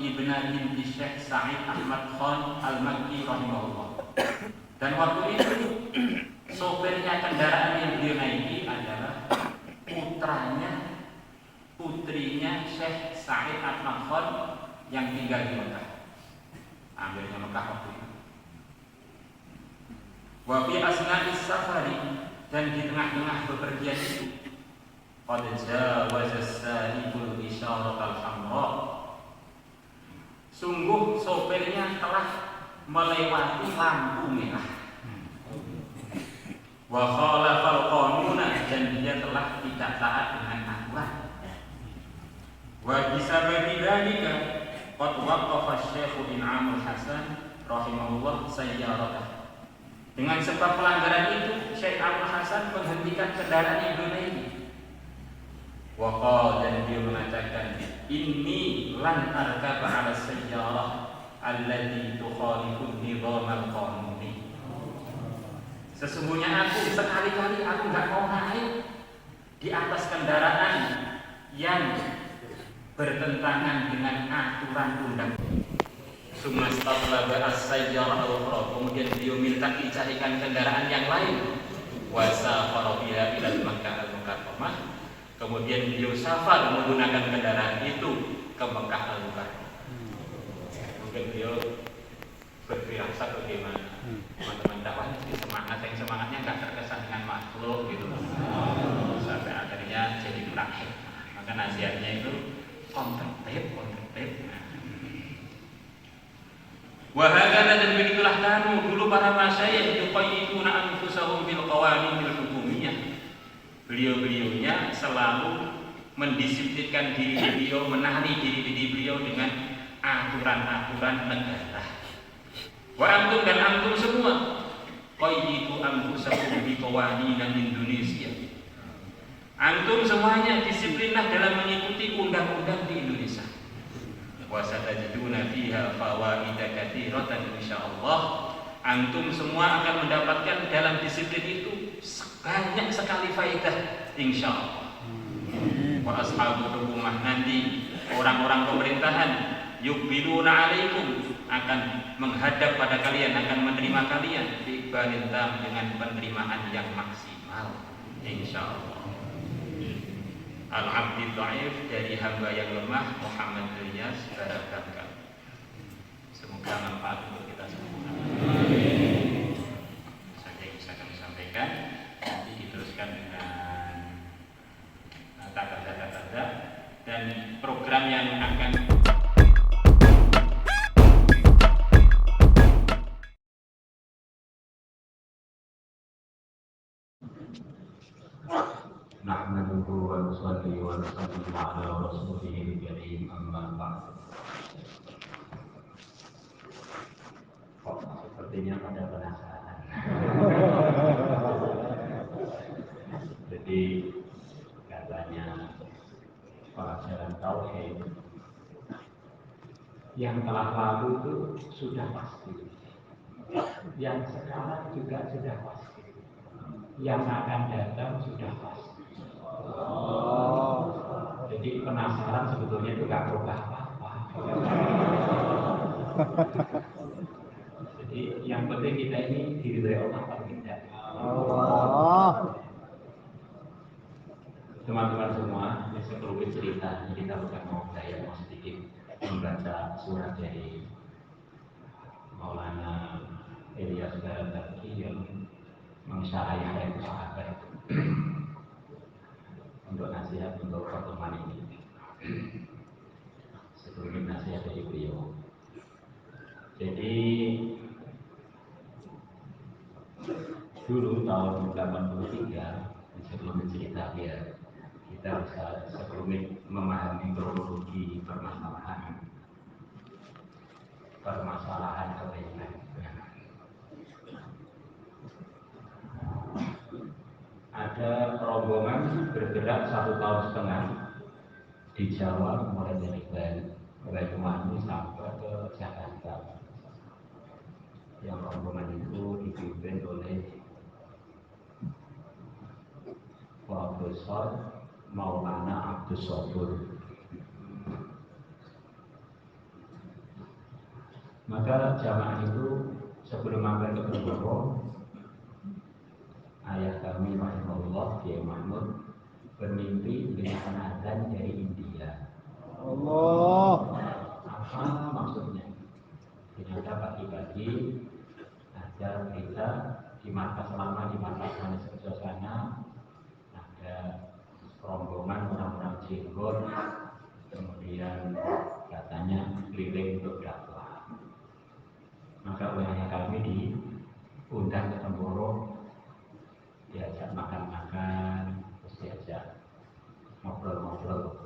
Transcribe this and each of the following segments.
ibna binti Syekh Sa'id Ahmad Khan Al-Makki rahimahullah. Dan waktu itu sopirnya kendaraan yang beliau naiki adalah putrinya Syekh Sa'id Ahmad Khan yang tinggal di Mekah. Ambilnya Mekah waktu itu. Wa fi asna'is safari, dan di tengah-tengah bepergian itu qad jawaza as-sa'ibul isyarat al-hamra, sungguh sopirnya telah melewati lampu merah. Wa khalafal qanuna, dan dia telah tidak taat dengan aturan. Wa bisababi dzalika qad waqafa Syekh In'amul Hasan rahimahullah sayyaratah. Dengan sebab pelanggaran itu Syekh Abdul Hasan menghentikan kendaraan yang ini. Waqal, dan dia mengatakan, inni lan arkaba ala sayyarah allati tukhalifu nizam al-qanuni. Sesungguhnya aku sekali-kali aku enggak mau naik di atas kendaraan yang bertentangan dengan aturan undang-undang. Sumastatlaba as-sayyarah al-ukhra, kemudian beliau minta dicarikan kendaraan yang lain. Wasafara biha ila Makkah al-Mukarramah, kemudian beliau safar menggunakan kendaraan itu ke Mekah al-Mukarramah. Mungkin beliau berfirasat bagaimana teman-teman dakwah ini semangat, yang semangatnya nggak terkesan dengan makhluk gitu, sampai akhirnya jadi praktek. Maka nasihatnya itu kontektif. Wahakana, dan begitulah kanu dulu para masyayikh yuqayyiduna anfusahum bil qawaninil hukumiyah. Beliau-beliaunya selalu mendisiplinkan diri beliau, menahan diri beliau dengan aturan-aturan negara. Wa antum, dan antum semua qayyidu anfusakum bi qawanin Indonesia. Antum semuanya disiplinlah dalam mengikuti undang-undang di Indonesia. Wa satajiduna fiha fawaida katsiratan insyaallah. Antum semua akan mendapatkan dalam disiplin itu banyak sekali faedah insyaallah. Wa ashabul hukumah, nanti orang-orang pemerintahan yubiluna alaikum, akan menghadap pada kalian, akan menerima kalian bi balintam, dengan penerimaan yang maksimal insyaallah. Al-Abdi Dhaif, dari hamba yang lemah, Muhammad Ilyas Barakat. Semoga manfaat untuk kita semua. Saja yang bisa kami sampaikan. Nanti diteruskan dengan tanda-tanda dan program yang akan nahmaduhu wa nusalli wa nusallimu ala rasulihil karim, amma ba'd. Kok sepertinya pada penasaran. Jadi katanya pelajaran tauhid yang telah lalu itu sudah pasti, yang sekarang juga sudah pasti, yang akan datang sudah pasti. Jadi penasaran sebetulnya itu gak berubah apa-apa. Jadi yang penting kita ini diridhoi Allah atau tidak. Teman-teman semua, ini sekelumit cerita. Jadi kita bukan mau saya mau sedikit membaca surat dari Maulana Ilyas Barakat yang mensyarahi ayat sahabat untuk nasihat untuk pertemuan ini. Sebelum nasihat dari beliau. Jadi dulu tahun 83, sebelum cerita biar kita bisa sebelum memahami kronologi permasalahan kebaikan. Ada rombongan bergerak 1,5 tahun di Jawa, mulai dari Banyuwangi sampai ke Jakarta. Yang rombongan itu dipimpin oleh Profesor Maulana Abdus Sobur. Maka jamaah itu sebelum mampir ke Temboro, ayah kami rahimahullah Kiai Mahmud bermimpi mendengarkan azan dari India. Allah. Apa maksudnya? Ternyata pagi-pagi ada berita di markas lama di markas Manis Rejo sana ada rombongan orang-orang jenggot, kemudian katanya keliling untuk dakwah. Maka olehnya kami diundang ke Temboro, diajak makan-makan, terus diajak ngobrol-ngobrol.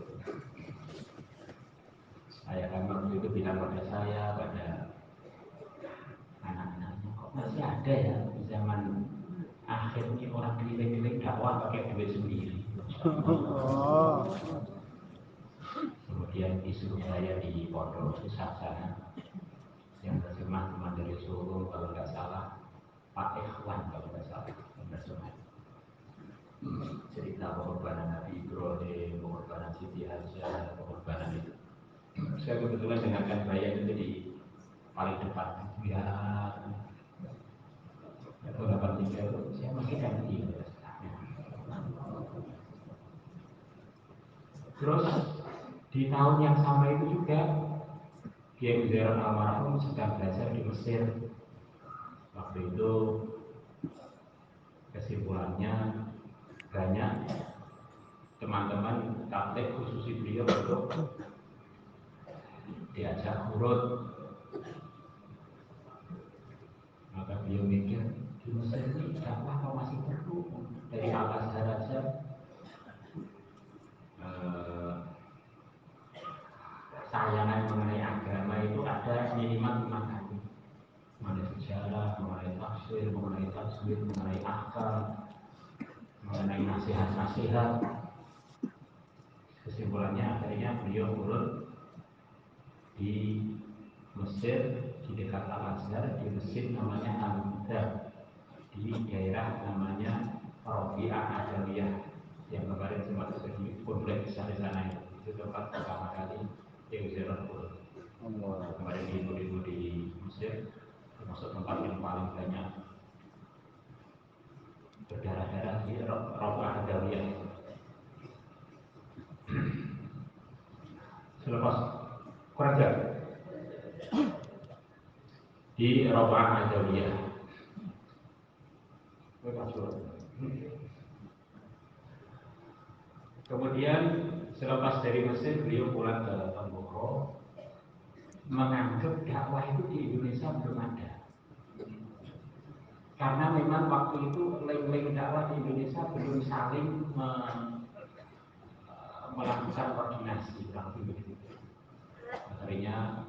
Ayah kami waktu itu bilang pada saya, pada anak-anaknya, kok masih ada ya di zaman akhir ini orang keliling-keliling dakwah pakai duit sendiri. Kemudian disuruh saya di pondok pusat sana yang terjemah teman dari Solo, kalau nggak salah Pak Ikhwan, kalau nggak salah terjemah. Cerita pengorbanan Nabi Ibrahim, pengorbanan Siti Hajar, pengorbanan itu. Saya kebetulan dengarkan bayan itu di paling depan. Ya, tahun 83 itu saya masih MI. Terus di tahun yang sama itu juga Kiai Muzairul almarhum sedang belajar di Mesir. Waktu itu kesimpulannya banyak teman-teman tabligh khusus beliau untuk diajak urut. Maka beliau mikir di Mesir ini dakwah apa masih perlu dari Al-Azhar aja. Tayangan mengenai agama itu ada minimal 5 kali. Mengenai sejarah, mengenai tafsir, mengenai tajwid, mengenai akal, mengenai nasihat-nasihat. Kesimpulannya akhirnya beliau turun di Mesir, di dekat Al-Azhar, di masjid namanya Al-Mudar, di daerah namanya Rabi'ah Adawiyah yang kemarin sempat terjadi konflik besar di sana. Itu tempat pertama kali yang turun. Kemarin ibu-ibu di Mesir termasuk tempat yang paling banyak berdarah-darah di Rabi'ah Adawiyah. Selepas kerja di Rabi'ah Adawiyah, kemudian selepas dari Mesir beliau pulang ke Temboro, menganggap dakwah itu di Indonesia belum ada. Karena memang waktu itu link-link dakwah di Indonesia belum saling melakukan koordinasi. Akhirnya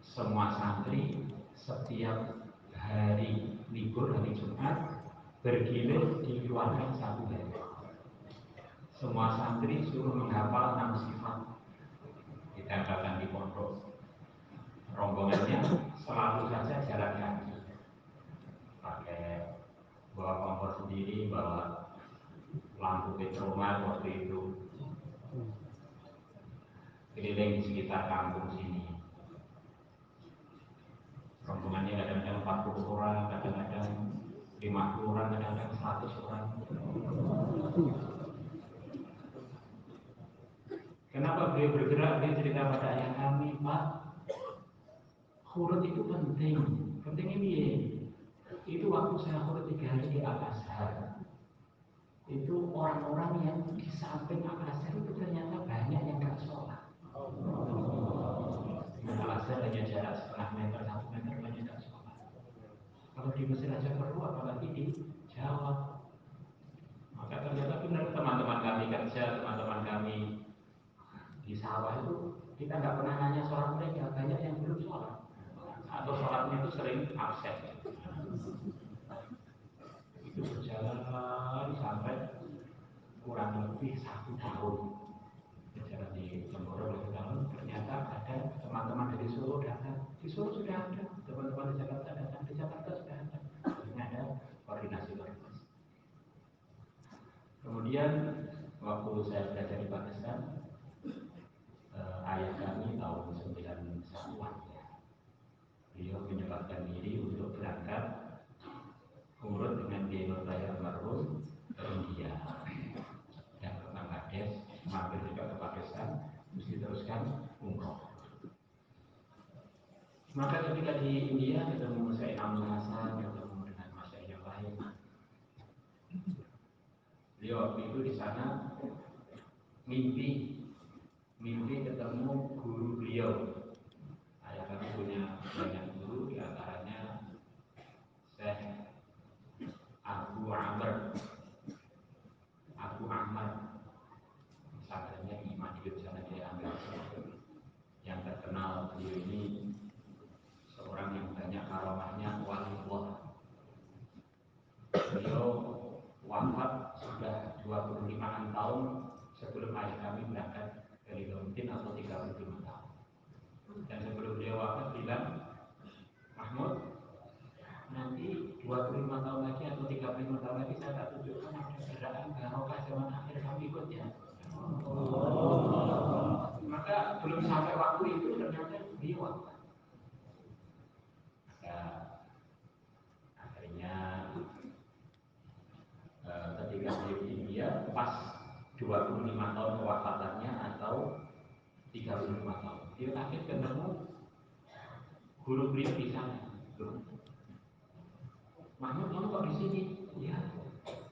semua santri setiap hari libur, hari Jumat bergilir di ruangan satu hari. Semua santri suruh menghafal 6 sifat, ditempelkan di pondok. Rombongannya selalu saja jalan kaki, pakai bawa kompor sendiri, bawa lampu petromal waktu itu, keliling di sekitar kampung sini. Rombongannya kadang-kadang 40 orang, kadang-kadang 50 orang, kadang-kadang 100 orang. Kenapa beliau bergerak? Beliau cerita pada ayah kami, Pak, khurut itu penting. Pentingnya ini, itu waktu saya khurut 3 hari di Al-Azhar, itu orang-orang yang di samping Al-Azhar itu ternyata banyak yang gak sholat. Al-Azhar hanya jarak setengah meter, 1 meter, banyak gak sholat. Kalau di Mesir aja perlu, apalagi di Jawa. Maka ternyata benar teman-teman kami kerja, teman-teman kami di sawah itu, kita nggak pernah nanya sholat mereka, banyak yang belum sholat atau sholatnya itu sering absen. Itu berjalan sampai kurang lebih 1 tahun. Berjalan di Temboro 1 tahun, ternyata ada teman-teman dari Solo datang. Di Solo sudah ada, teman-teman di Jakarta datang, di Jakarta sudah ada. Artinya ada koordinasi. Kemudian waktu saya belajar di Pakistan, ayah kami tahun 91-an ya, menyempatkan diri untuk berangkat urut dengan Geno Raya Almarhum ke India, yang ke Bangladesh, mampir juga ke Pakistan, terus diteruskan umroh. Maka ketika di India ketemu Syekh Amul Hasan, ketemu dengan masyayikh yang lain. Beliau waktu itu di sana mimpi ketemu guru beliau. Ayah kami punya banyak guru, di antaranya Syekh Abu Amr, pesantrennya di Madiun sana di Amerika. Yang terkenal beliau ini seorang yang banyak karomahnya, waliullah. Beliau wafat sudah 25 tahun sebelum ayah kami berangkat dari Lombok atau 35 tahun. Dan sebelum beliau wafat bilang, Mahmud, nanti 25 tahun lagi atau 35 tahun lagi saya tak tunjukkan ada gerakan barokah zaman akhir, kamu ikut ya. Maka belum sampai waktu itu ternyata beliau wafat. Maka akhirnya ketika beliau di India pas 25 tahun kewafatannya atau 35 tahun, dia kaget ketemu guru beliau di sana. Mahmud, kamu kok di sini? Ya,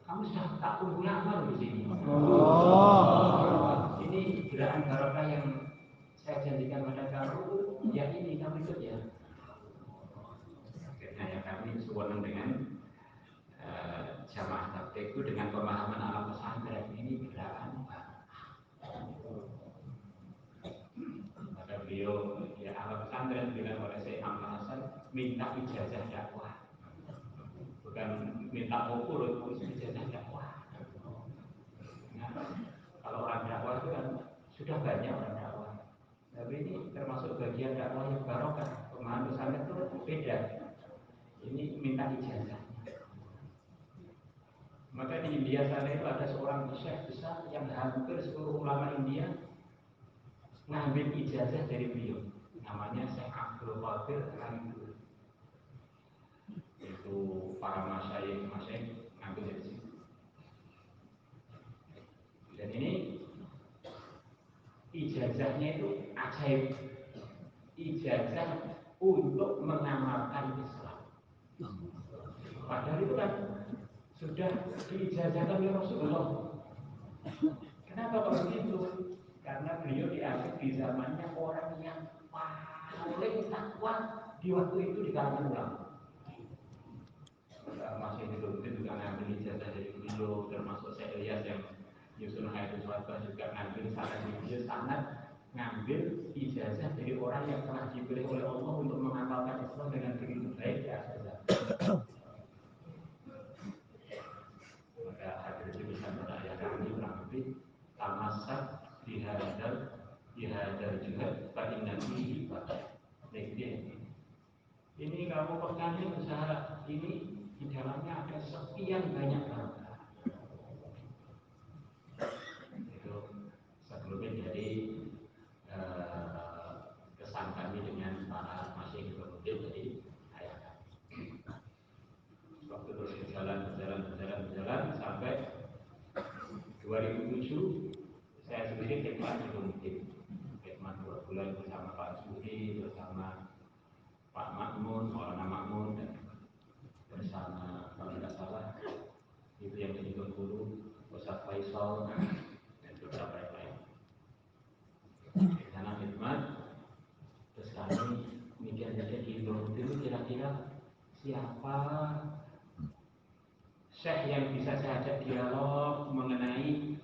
kamu sudah tak tunggu lama di sini. Ini gerakan barokah yang saya janjikan pada kamu, ya ini kamu ikut ya. Akhirnya ya kami senang dengan jamaah tabligh dengan pemahaman alam pesantren ini gerakan maka beliau ya alam pesantren bilang oleh Syekh Amul Hasan minta ijazah dakwah, bukan minta ukur, ijazah dakwah. Nah, kalau orang dakwah itu kan sudah banyak orang dakwah, tapi ini termasuk bagian dakwah yang barokah. Pemahaman pesantren itu beda, ini minta ijazah. Maka di India sana itu ada seorang syekh besar yang hampir seluruh ulama India ngambil ijazah dari beliau. Namanya Syekh Abdul Qadir Al-Jilani. Itu para masyayikh ngambil dari sini. Dan ini ijazahnya itu ajaib. Ijazah untuk mengamalkan Islam. Padahal itu kan sudah diijazahkan oleh Rasulullah. Kenapa kalau begitu? Karena beliau dianggap di zamannya orang yang paling takwa di waktu itu di kalangan ulama. Masih hidup itu juga ngambil ijazah dari beliau, termasuk Syekh Ilyas yang Yusun Haidul Swatbah juga ngambil sanad dari beliau, sanad ngambil ijazah dari orang yang telah dipilih oleh Allah untuk mengamalkan Islam dengan begitu baik di akhir zaman. Maka hadir di sana ayah kami kurang lebih tamasak dihadar juga bagi nabi ini kamu pertanyaan usaha ini di dalamnya ada sekian banyak barokah. Itu sebelumnya jadi kesan kami dengan para masyayikh kemudian jadi ayah kami. Waktu terus berjalan sampai 2007 saya sendiri khidmat di Lumtin. Khidmat 2 bulan bersama Pak Sudi, bersama Pak Makmun, Maulana Makmun, dan bersama kalau tidak salah itu yang di Bengkulu, Ustaz Faisal dan beberapa yang lain. Di sana khidmat, terus kami mikir di Lumtin itu kira-kira siapa syekh yang bisa saya ajak dialog mengenai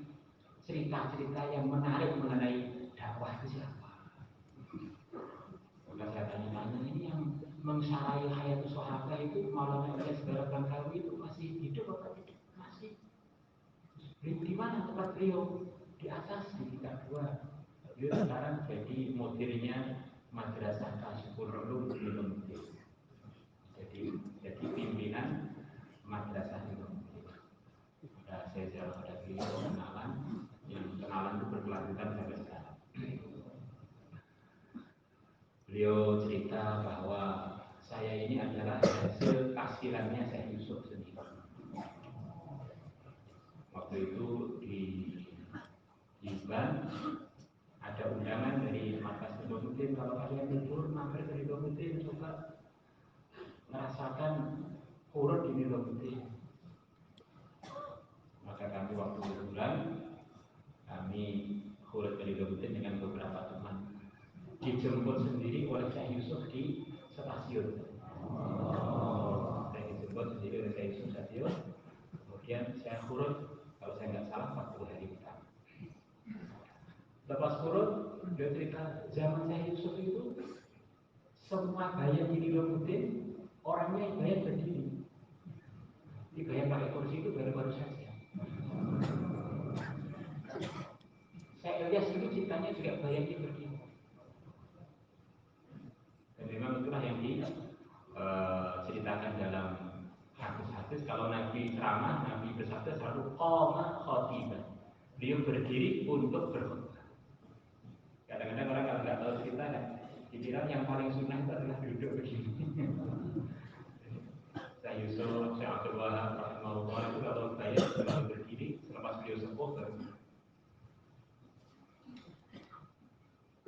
cerita-cerita yang menarik mengenai dakwah itu siapa? Maka saya tanya-tanya, ini yang mengsarai hayatus sahabat itu Maulana Ilyas Barakallahu itu masih hidup atau tidak? Masih. Di mana tempat beliau? Di atas di tingkat 2. Beliau sekarang jadi mudirnya Madrasah Kasiful Ulum di Lumtin. Jadi pimpinan madrasah itu. Saya jalan pada beliau kenalan, yang kenalan itu berkelanjutan sampai sekarang. Beliau cerita bahwa saya ini adalah hasil tafsirannya Syekh Yusuf sendiri. Waktu itu di Ban ada undangan dari markas Ridhomuddin, kalau kalian libur mampir ke Ridhomuddin coba merasakan huruf di Ridhomuddin. Maka kami waktu liburan kami huruf ke Ridhomuddin dengan beberapa teman, dijemput sendiri oleh Syekh Yusuf di stasiun. Saya dijemput sendiri oleh Syekh Yusuf stasiun. Kemudian saya huruf, kalau saya nggak salah 40 hari pertama. Lepas huruf, dia cerita zaman Syekh Yusuf itu semua bayang di Ridhomuddin orangnya bayang berdiri. Di bayang pakai kursi itu baru-baru saja. Saya lihat dulu ciptanya juga bayangnya berdiri. Dan memang itulah yang diceritakan dalam hadis-hadis. Kalau Nabi ceramah, Nabi bersabda selalu qoma khotibah. Beliau berdiri untuk berkhutbah. Kadang-kadang orang kalau nggak tahu cerita kan, dikira yang paling sunnah itu adalah duduk begini. Syekh Yusuf, Syekh Abdul Wahab, rahimahullah itu kalau saya selalu berdiri selepas beliau sepuh baru.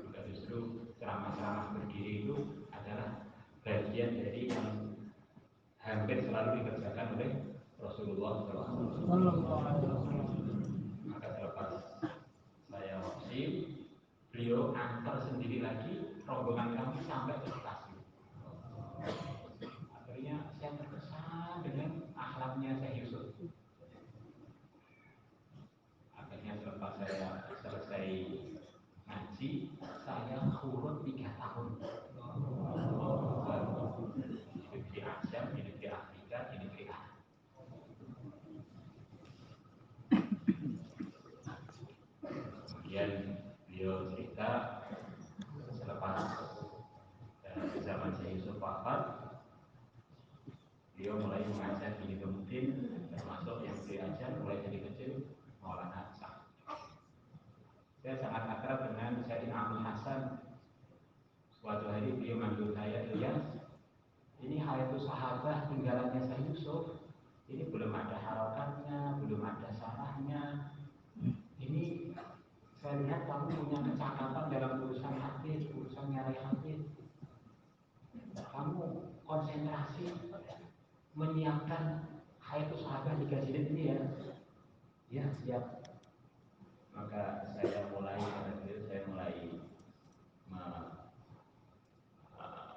Maka justru ceramah-ceramah berdiri itu adalah bagian dari yang hampir selalu dikerjakan oleh Rasulullah SAW. Maka selepas saya wafat, beliau antar sendiri lagi rombongan kami sampai ke stasiun. Akhirnya saya terkesan dengan akhlaknya Syekh Yusuf. Akhirnya selepas saya selesai ngaji, saya kurun 3 tahun. Hidup di Asia, hidup di Afrika, hidup di Arab. Kemudian beliau cerita selepas zaman Syekh Yusuf wafat, beliau mulai mengajar di Ridhomuddin, termasuk yang beliau ajar mulai dari kecil Maulana Sa'ad. Saya sangat akrab dengan Sayyidina Abdul Hasan. Suatu hari beliau manggil saya, Ilyas, ini Hayatus Sahabah tinggalannya Syekh Yusuf. Ini belum ada harokatnya, belum ada sarahnya. Ini saya lihat kamu punya kecakapan dalam urusan hadis, urusan nyarai hadis. Kamu konsentrasi menyiapkan Hayatus Sahabah 3 jilid ini ya. Ya, siap. Maka saya mulai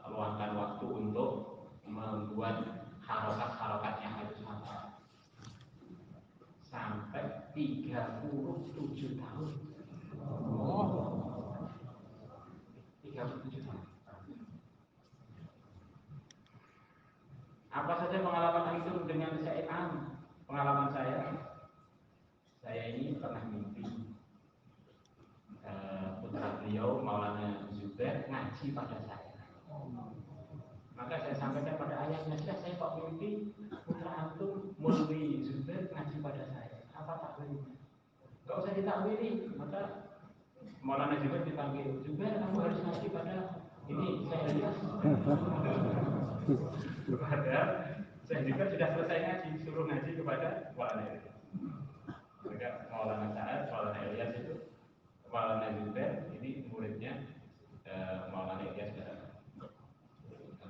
meluangkan waktu untuk membuat harokat-harokatnya Hayatus Sahabah sampai 37 tahun. 37 tahun. Apa saja pengalaman itu dengan Syekh Am? Pengalaman saya ini pernah mimpi putra beliau Maulana Zubair ngaji pada saya. Maka saya sampaikan pada ayahnya, saya kok mimpi putra antum Mulwi Zubair ngaji pada saya. Apa takwilnya? Gak usah ditakwili. Maka Maulana Zubair dipanggil, Zubair kamu harus ngaji pada ini saya lihat. Padahal saya juga sudah selesai ngaji, suruh ngaji kepada Maulana Ilyas. Maka Maulana Sa'ad, Maulana Ilyas itu, Maulana Zubair ini muridnya Maulana Ilyas.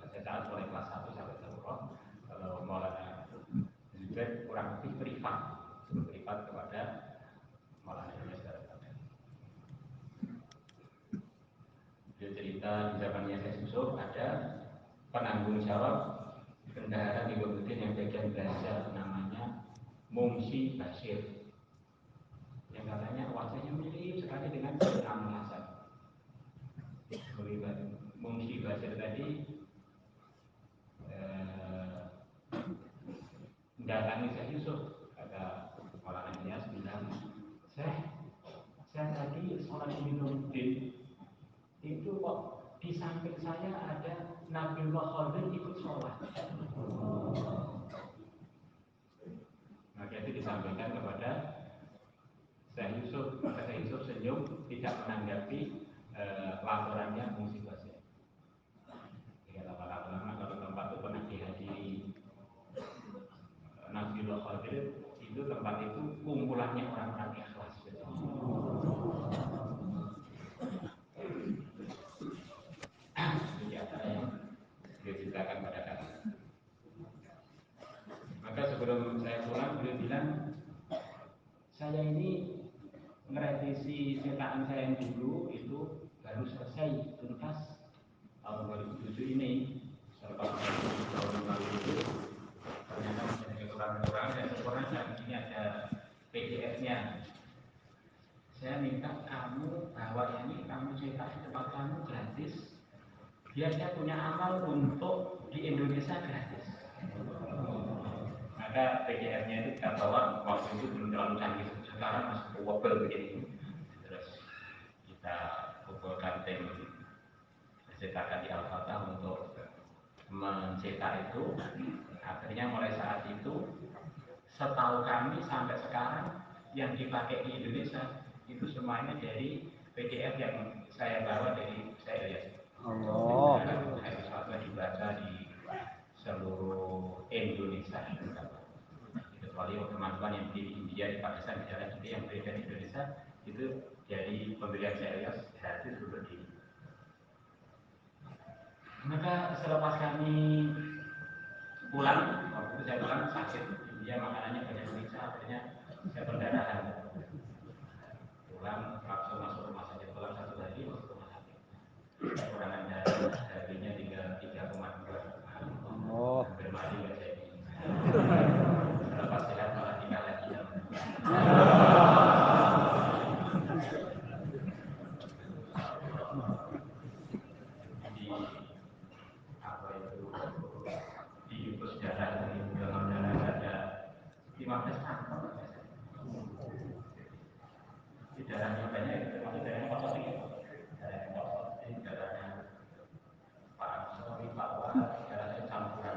Saya saat mulai kelas 1 sampai Daurah. Kalau Maulana Zubair kurang lebih privat kepada Maulana Ilyas. Dia cerita di zamannya Syekh Yusuf ada penanggung jawab bendahara di Ridhomuddin yang bagian belanja namanya Mungsi Bashir, yang katanya wajahnya mirip sekali dengan Sayyidina Abdul Hasan. Mungsi Bashir tadi mendatangi Syekh Yusuf. Kata Maulana Ilyas bilang, saya tadi sholat di Ridhomuddin itu kok di samping saya ada Nabiullah Khadir ikut sholat. Maka itu disampaikan kepada Syekh Yusuf. Maka Syekh Yusuf senyum, tidak menanggapi laporannya Mungsi Bashir. Kata para ulama, kalau pulangnya orang-orang ikhlas. Ini apa yang beliau ceritakan pada kami. Maka sebelum saya pulang, beliau bilang, saya ini merevisi cetakan saya yang dulu itu baru selesai tuntas tahun 2007 ini. Setelah tahun lalu itu ternyata masih ada kekurangan-kekurangan dan kekurangan ini ada PDF-nya. Saya minta kamu bawa ini, kamu cetak di tempat kamu gratis. Biar saya punya amal untuk di Indonesia gratis. Maka PDF-nya itu kita bawa, waktu itu belum terlalu canggih, sekarang masih wobble begini. Terus kita kumpulkan tim percetakan di Al-Fatah untuk mencetak itu. Akhirnya mulai saat itu, setahu kami sampai sekarang yang dipakai di Indonesia itu semuanya dari PDF yang saya bawa dari saya lihat. Allah. Hadis fatwa dibaca di seluruh Indonesia. Kecuali teman-teman yang di India, di Pakistan, misalnya juga yang beredar di Indonesia itu jadi pembelian saya gratis untuk di. Maka selepas kami pulang, waktu itu saya pulang sakit di India, makanannya banyak periksa, akhirnya saya perdarahan. Pulang langsung masuk rumah sakit, pulang 1 hari masuk rumah sakit. Kekurangan darah, dagingnya tinggal 3,2. Oh. Hampir mati nggak jadi. Selepas sehat malah tinggal lagi. Di apa itu? Di infus darah, di dalam darah ada 15 kantong. Di darahnya banyak, termasuk darahnya kotor ini. Darahnya kotor, ini darahnya Pak Ansori, Pak Wahab, darahnya campuran.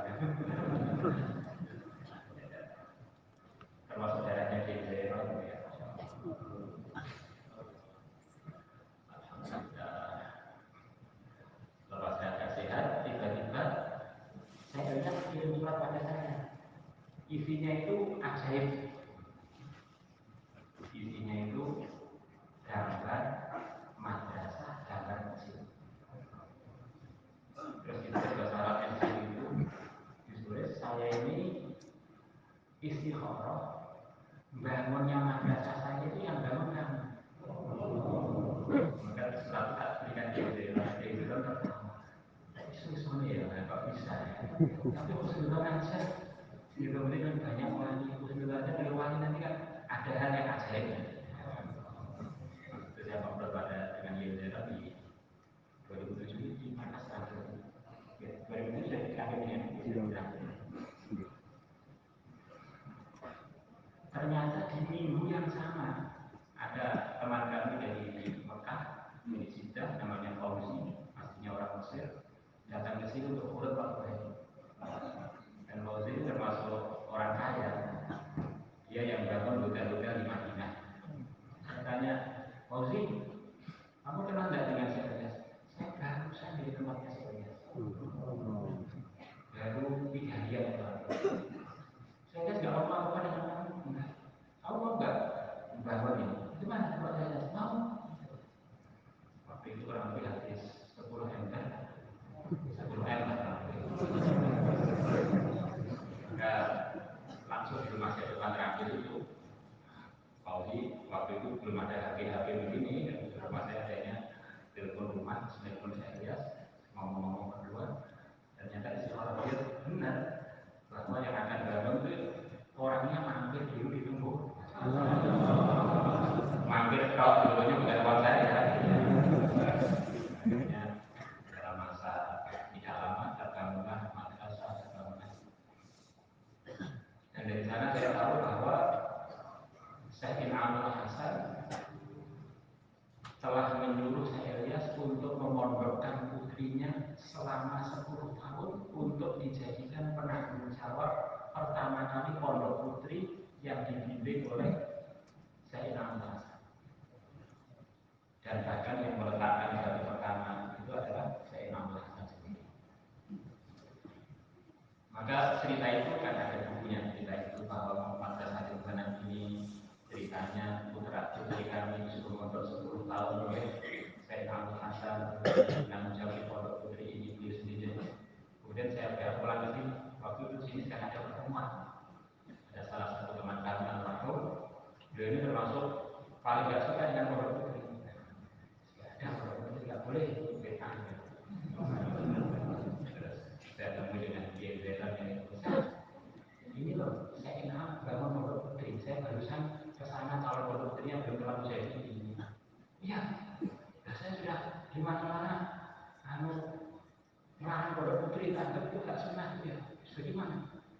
Termasuk darahnya Jezero. Lepas saya sehat, tiba-tiba saya lihat kirim surat pada saya. Isinya itu ajaib. Isinya itu gambar madrasah, gambar masjid. Terus kita bahasa Arabnya di sini itu ditulis, saya ini istikharah, bangunnya madrasah saya itu yang bangun kamu. Maka surat tak berikan dia pertama. Susah ya, kok bisa ya. Tapi keseluruhan aja. Di kemudian banyak orang itu keseluruhan aja dari nanti kan ada hal yang ajaib. Itu saya ngobrol pada dengan Yelzera di 2007 di Makassar. 2007 saya akhirnya ternyata di minggu yang sama ada teman kami dari Mekah, dari Jeddah, namanya Fauzi, aslinya orang Mesir, datang ke sini untuk urut waktu hari. Dan Fauzi itu termasuk orang kaya, dia yang bangun hotel-hotel di Madinah. Saya tanya, Fauzi, kamu kenal nggak dengan Syekh? Saya barusan dari tempatnya Syekh. Baru 3 hari yang lalu. Saya nggak mau apa-apa dengan kamu. Kamu mau nggak bangun ini? Gimana kalau saya mau? Waktu itu kurang lebih habis 10 M kan? 10 M lah. Maka langsung di rumah saya depan terakhir itu Fauzi, waktu itu belum ada HP-HP begini, dan di rumah saya adanya telepon rumah, telepon saya lihat, ngomong-ngomong berdua, ternyata isi orang dia benar bahwa yang akan bangun itu orangnya mampir dulu ditunggu. Mampir kalau dulunya bukan orang saya. Akhirnya dalam masa tidak lama terbangunlah madrasah terbangunlah. Dan dari sana saya tahu bahwa Sayyidina Abdul Hasan telah menyuruh Syekh Ilyas untuk memondokkan putrinya selama 10 tahun untuk dijadikan penanggung jawab pertama kali pondok putri yang dibimbing oleh Sayyidina Abdul Hasan. Dan bahkan yang meletakkan batu pertama itu adalah Sayyidina Abdul Hasan sendiri. Maka cerita itu kan ada bukunya, cerita itu bahwa Muhammad Hasan ini cerita pondok putri tante itu hak sunnah ya, bagaimana?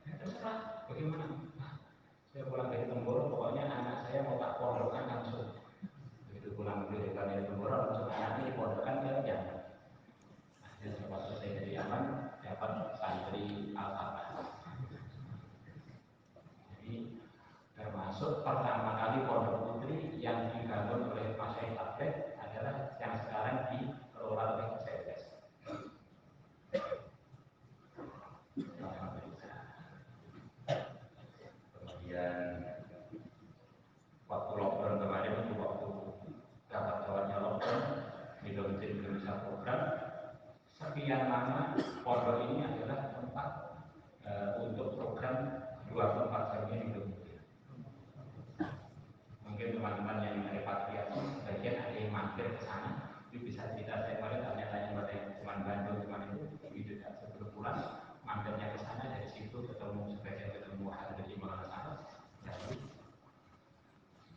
Ya, terserah, bagaimana? Nah, saya pulang dari Temboro, pokoknya anak saya mau tak pondokkan langsung. Begitu pulang dari Temboro, langsung anaknya dipondokkan ke Jambi. Akhirnya setelah selesai dari Yaman, dapat santri Al-Fatah. Jadi termasuk pertama kali pondok putri yang dibangun oleh Mas Syekh Tablet adalah yang sekarang dikelola oleh CSS. Kemudian waktu lockdown kemarin itu waktu gawat-gawatnya lockdown, Middle Masjid Indonesia program sekian lama pondok ini adalah tempat untuk program 24 jamnya Middle Masjid. Mungkin teman-teman yang repatriasi sebagian ada yang mampir ke sana, itu bisa cerita. Saya kemarin tanya-tanya pada teman Bandung kemarin itu juga sebelum pulang mampirnya ke sana, dari situ sebagian ketemu Hadrat Imam Hasan,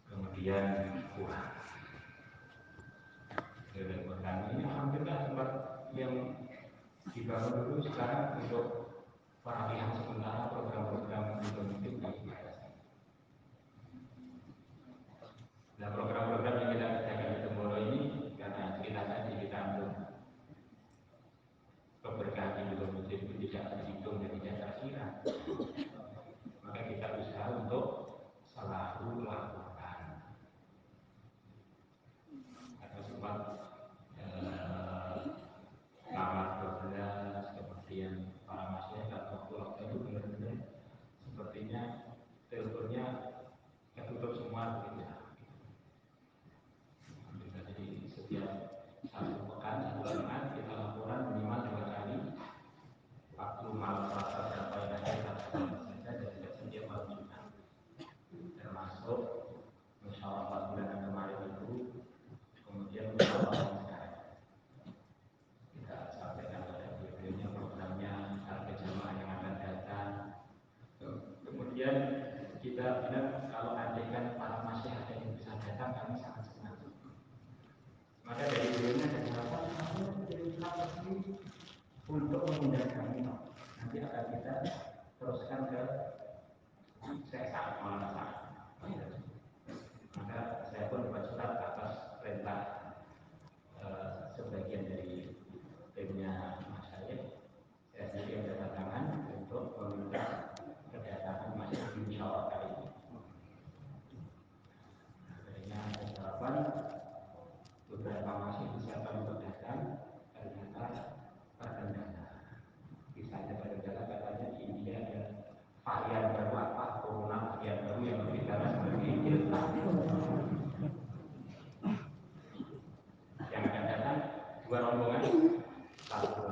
kemudian pulang. Ini alhamdulillah tempat yang dibangun dulu sekarang untuk pelatihan sementara program-program di pemimpin di Indonesia. Nah, program-program yang kita kerjakan di Temboro ini karena cerita tadi kita untuk keberkahan di pemimpin itu tidak terhitung dan tidak terkira, maka kita usaha untuk selalu lakukan. Atau sempat kamar 12, kemudian para masyarakat waktu itu benar-benar sepertinya teleponnya ketutup semua begitu. Jadi setiap satu pekan, satu bulan kita laporan minimal 2 kali. Waktu malam Selasa berapa yang ada saja dan tidak setiap malam Jumat. Termasuk musyawarah 4 bulan kemarin itu, kemudian musyawarah sekarang. Kita sampaikan pada videonya programnya, harga jamaah yang akan datang. Kemudian kita bilang kalau andaikan para masyarakat yang bisa datang, kami sangat senang. Maka dari videonya saya harapkan kamu menjadi strategi untuk mengundang kami. Nanti akan kita teruskan ke sesar malam. Maka saya pun membuat surat atas perintah sebagian dari timnya Mas Syed. Saya sendiri yang tanda tangan untuk meminta kedatangan masyarakat di musyawarah kali ini. Akhirnya saya harapkan beberapa masih disiapkan untuk datang, ternyata terkendala. Misalnya terkendala katanya di India ada varian baru apa, corona varian baru yang lebih ganas seperti Delta. Yang akan datang 2 rombongan, satu ke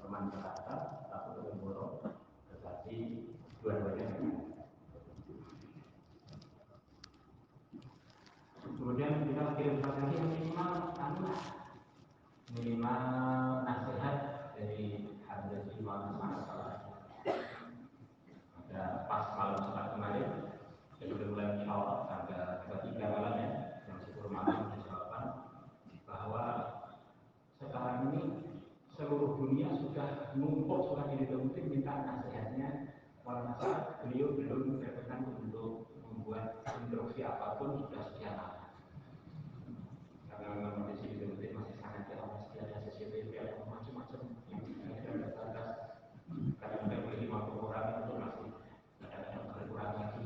teman Jakarta, satu ke Temboro, tetapi dua-duanya. Kemudian kita kirim lagi minimal nasihat dari Hadrat Imam Hasan. Ada pas malam Jumat kemarin, sebelum mulai musyawarah tanggal 23 malamnya, jam 10 malam disampaikan bahwa sekarang ini seluruh dunia sudah numpuk surat ini untuk minta nasihatnya. Karena saat beliau belum berkenan untuk membuat instruksi apapun, sudah sekian lama. Karena memang kondisi di Indonesia masih sangat diawasi, ada CCTV, ada macam-macam yang ada batas. Kadang-kadang boleh 50 orang itu masih kadang-kadang berkurang lagi.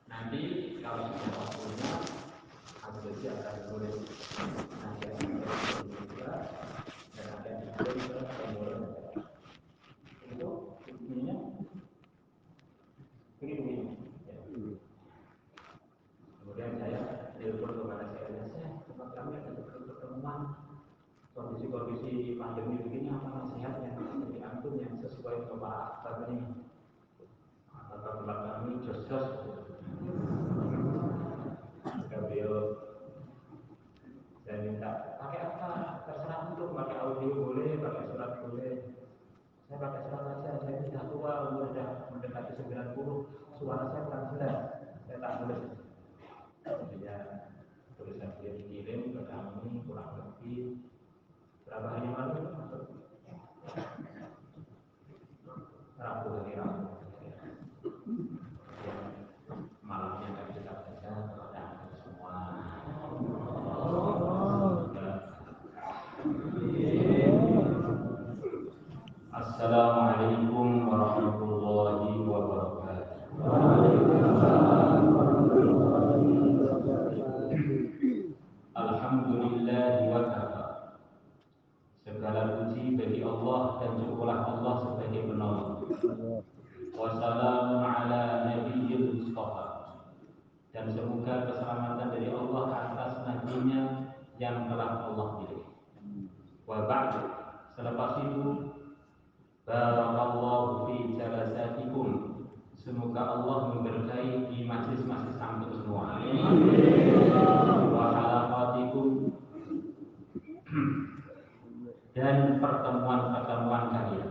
Nanti kalau sudah waktunya, Habibie akan menulis nasihat juga dan akan dikirim ke Temboro. Itu intinya begini. Kemudian saya telepon kepada saya tempat kami ada pertemuan kondisi pandemi begini, apa nasihat yang harus diambil yang sesuai dengan akbar ini. Atau tempat kami jos-jos. Beliau saya minta pakai apa, terserah untuk pakai audio boleh, pakai surat boleh. Saya pakai surat saja, saya sudah tua, umur sudah mendekati 90, suara saya kurang jelas, saya tak boleh. Jadinya tulisan dia dikirim ke kami kurang lebih berapa hari yang lalu? Wassalamualaikum warahmatullahi wabarakatuh. Alhamdulillah wa kafa. Segala puji bagi Allah dan cukuplah Allah sebagai penolong. Wassalamun ala nabiyyil mustafa. Dan semoga keselamatan dari Allah atas nabinya yang telah Allah pilih. Wa ba'du. Selepas itu, barakallahu fi jalasatikum. Semoga Allah memberkahi di majlis-majlis antum semua. Wa halaqatikum, dan pertemuan-pertemuan kalian.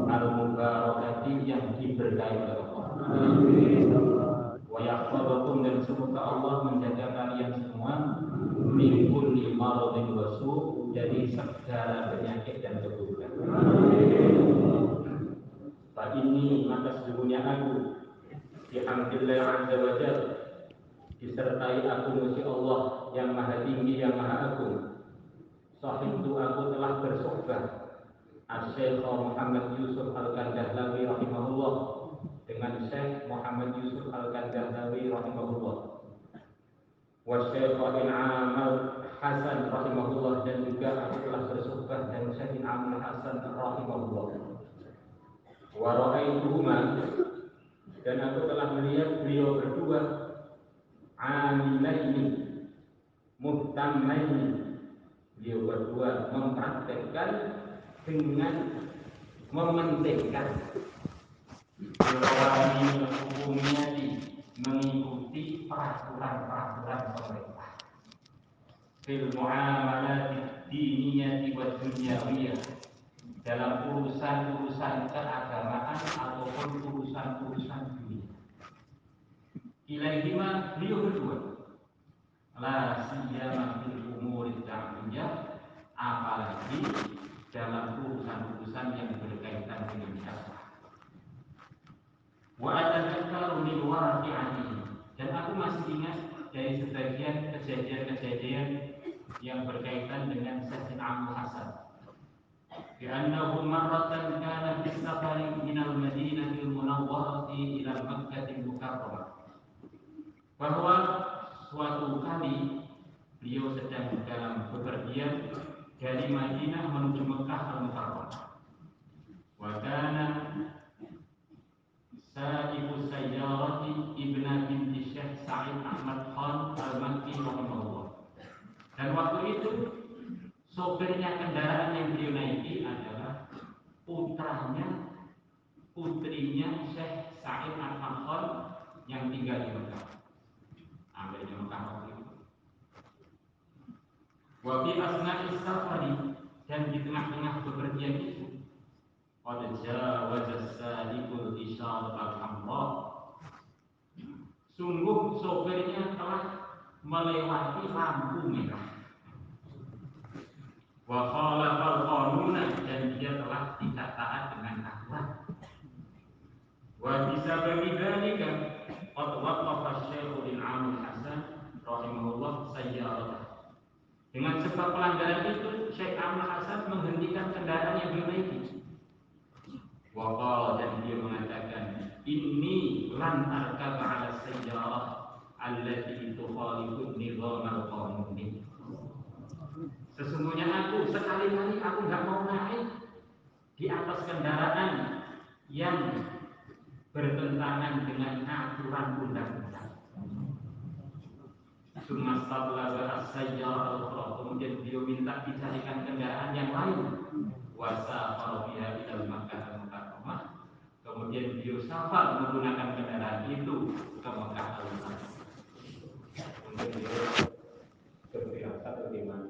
Al-mubarakati yang diberkahi oleh Allah. Wa yahfazukum, dan semoga Allah menjaga kalian semua min kulli maradin wa su', dari segala penyakit dan keburukan. Pak ini maka sesungguhnya aku bihamdillah azza wa jalla, disertai aku muji Allah yang maha tinggi yang maha agung. Sahibtu, aku telah bersohbah Syekh Muhammad Yusuf Al-Kandahlawi rahimahullah, dengan Syekh Muhammad Yusuf Al-Kandahlawi rahimahullah, wa Syekh Al Hasan rahimahullah, dan juga aku telah bersohbah dengan Syekh Al Hasan rahimahullah. Wa ra'aituhuma, dan aku telah melihat beliau berdua amilaini muhtamaini, beliau berdua mempraktekkan dengan mementingkan qawanin hukumiyati, mengikuti peraturan-peraturan pemerintah fil muamalat diniyati wa dunyawiyah, dalam urusan-urusan keagamaan ataupun urusan-urusan dunia. Ilaihima, beliau berdua, la siyama fil umuri ta'miyah, apalagi dalam urusan-urusan yang berkaitan dengan syariat. Wa atadzakkaru min waraqi'atihi, dan aku masih ingat dari sebagian kejadian-kejadian yang berkaitan dengan Sayyid Abdul Hasan. Bi'annahu marratan kana fi safari minal Madinatil Munawwarati ila Makkahil Mukarramah, bahwa suatu kali beliau sedang dalam bepergian dari Madinah menuju Mekah Al-Mukarramah. Wa kana sa'ibu sayyarati ibna binti Syekh Sa'id Ahmad Khan Al-Makki rahimahullah. Dan waktu itu sopirnya kendaraan yang beliau naiki adalah putrinya Syekh Sa'id Ahmad Khan yang tinggal di Mekah. Ambil di Mekah waktu itu. Wa fi asna'i safari, dan di tengah-tengah bepergian itu, qad jawaza salikul isyarat al-hamra, sungguh sopirnya telah melewati lampu merah. Wa khalafal qanuna, dan dia telah tidak taat dengan aturan. Wa bisababi dzalika qad waqafa Syekh Al Hasan rahimahullah sayyarah. Dengan sebab pelanggaran itu, Syekh Al Hasan menghentikan kendaraan yang beliau naiki. Wa qala, dan dia mengatakan, inni lan arkab ala sayyarah allati tukhalifu nizam al-qanuni. Sesungguhnya aku sekali-kali aku enggak mau naik di atas kendaraan yang bertentangan dengan aturan undang-undang. Sumastatlaga as-sayyarah al-ukhra, kemudian beliau minta dicarikan kendaraan yang lain. Wasa farbiha ila Makkah Al-Mukarramah, kemudian beliau safar menggunakan kendaraan itu ke Makkah Al-Mukarramah. Mungkin beliau berfirasat bagaimana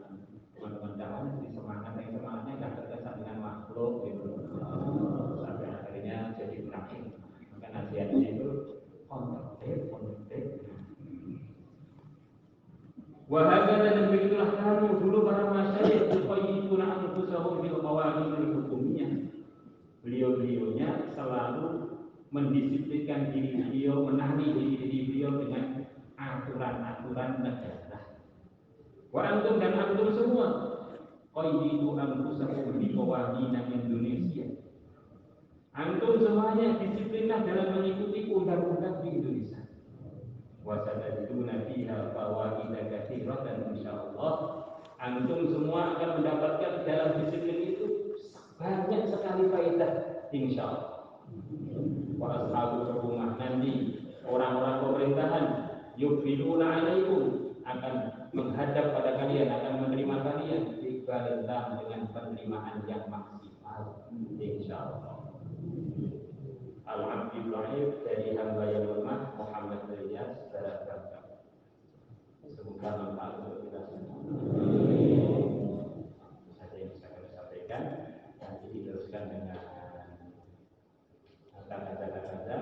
teman-teman jangan semangatnya nggak terkesan dengan makhluk gitu. Sampai akhirnya jadi munafik. Maka nasihatnya itu kontek. Wahagana, dan begitulah kami dulu para masyayikh yuqayyiduna anfusahum bil qawanin hukumiyah. Beliau-beliaunya selalu mendisiplinkan diri beliau, menahani diri beliau dengan aturan-aturan negara. Wa antum, dan antum semua qayyidu anfusakum bi qawanin Indonesia. Antum semuanya disiplinlah dalam mengikuti undang-undang di Indonesia. Wa satajiduna fiha fawaida katsiratan insyaallah. Antum semua akan mendapatkan dalam disiplin itu banyak sekali faedah insyaallah. Wa ashabul rumah nanti orang-orang pemerintahan yukbiluna alaikum akan menghadap pada kalian, akan menerima kalian iqbalan dengan penerimaan yang maksimal insyaallah. Alhamdulillah dari hamba yang lemah Muhammad Riyas Barakah. Semoga manfaat untuk kita semua. Saja yang bisa kami sampaikan. Nanti diteruskan dengan kata-kata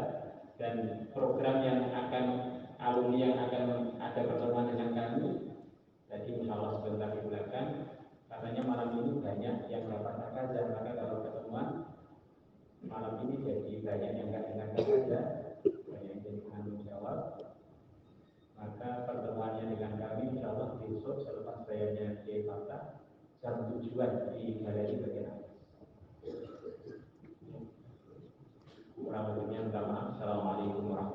dan program yang akan alumni yang akan ada pertemuan dengan kami. Jadi insya Allah sebentar di belakang. Katanya malam ini banyak yang dapat akaza, maka kalau pertemuan malam ini jadi banyak yang nggak dengar akaza, banyak yang jadi penanggung jawab. Maka pertemuannya dengan kami insya Allah besok selepas bayarnya Kiai Fatah jam 7-an di galeri bagian atas. Kurang lebihnya minta maaf. Assalamualaikum warahmatullahi wabarakatuh.